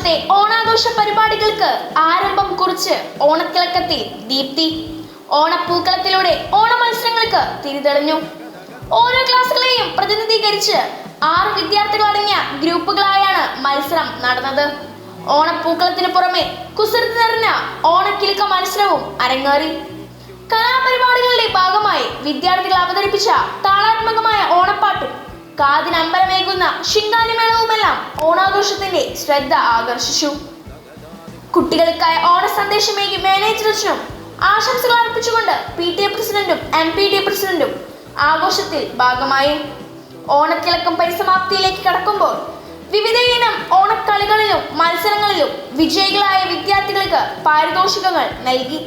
വർഷത്തെ ഓണാഘോഷ പരിപാടികൾക്ക് ആരംഭം കുറിച്ച് ഓണത്തിളക്കത്തിൽ ദീപ്തി. ഓണപ്പൂക്കളത്തിലൂടെ ഓണമത്സരങ്ങൾക്ക് തിരിതെളിഞ്ഞു. ഓരോ ക്ലാസുകളെയും പ്രതിനിധീകരിച്ച് 6 വിദ്യാർത്ഥികളടങ്ങിയ ഗ്രൂപ്പുകളായാണ് മത്സരം നടന്നത്. ഓണപ്പൂക്കളത്തിന് പുറമെ കുസൃതി നിറഞ്ഞ ഓണക്കിലുക്ക മത്സരവും അരങ്ങേറി. കലാപരിപാടികളുടെ ഭാഗമായി വിദ്യാർത്ഥികൾ അവതരിപ്പിച്ച താളാത്മകമായ ഓണപ്പാട്ടും കാതിനമ്പരമേകുന്ന ശിങ്കാരിമേളവുമെല്ലാം ഓണാഘോഷത്തിന്റെ ശ്രദ്ധ ആകർഷിച്ചു. കുട്ടികൾക്കായി ഓണ സന്ദേശമേകി മാനേജറും ആശംസകൾ അർപ്പിച്ചുകൊണ്ട് PTA പ്രസിഡന്റും MPTA പ്രസിഡന്റും ആഘോഷത്തിൽ ഭാഗമായി. ഓണത്തിളക്കം പരിസമാപ്തിയിലേക്ക് കടക്കുമ്പോൾ വിവിധ ഇനം ഓണക്കളികളിലും മത്സരങ്ങളിലും വിജയികളായ വിദ്യാർത്ഥികൾക്ക് പാരിതോഷികങ്ങൾ നൽകി.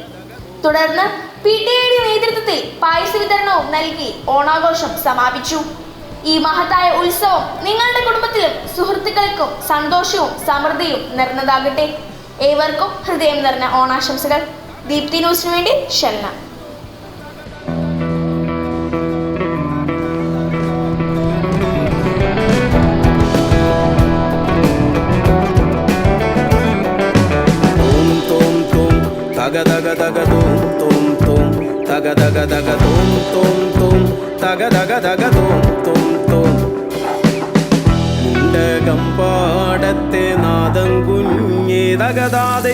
തുടർന്ന് PTA നേതൃത്വത്തിൽ പായസ വിതരണവും നൽകി ഓണാഘോഷം സമാപിച്ചു. ഈ മഹത്തായ ഉത്സവം നിങ്ങളുടെ കുടുംബത്തിലും സുഹൃത്തുക്കൾക്കും സന്തോഷവും സമൃദ്ധിയും നിറഞ്ഞതാകട്ടെ. ഏവർക്കും ഹൃദയം നിറഞ്ഞ ഓണാശംസകൾ. ദീപ്തി ന്യൂസിനു വേണ്ടി Shelna. Taga daga daga dum tum tum, taga daga daga dum tum tum, taga daga daga dum tum tum. Mundakam പാടത്തെ നാദം കുഞ്ഞേ തകതാതെ,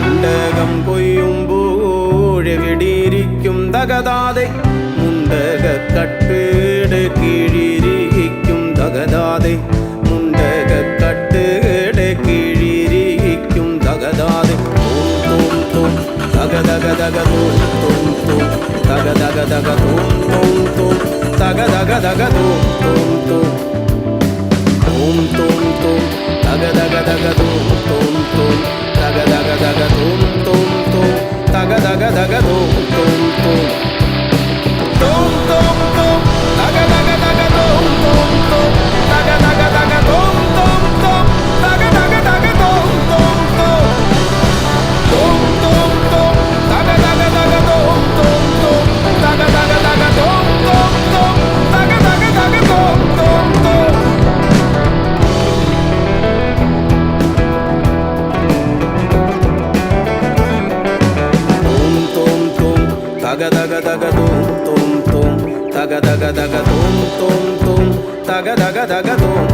Mundakam കൊയ്യുമ്പോഴെവിടിയിരിക്കും തകതാതെ, മുണ്ടകക്കട്ടുടെ കീഴിരിക്കും തകതാതെ, മുണ്ടകക്കട്ടുടെ കീഴിരിക്കും തകതാതെ. Taga daga daga dum tum tum, taga daga daga dum tum tum, taga daga daga dum tum tum, tum tum tum, taga daga daga dum tum tum, taga daga daga dum tum tum, taga daga daga dum tum tum, tum tum tum, taga daga daga dum tum tum, taga daga daga dum tum tum, taga daga daga dum tum tum, tum tum tum. Taga daga daga dum tum tum, taga daga daga dum tum tum, taga daga daga dum tum tum. Tum tum tum, taga daga daga dum tum tum, taga daga daga dum tum tum, taga daga daga dum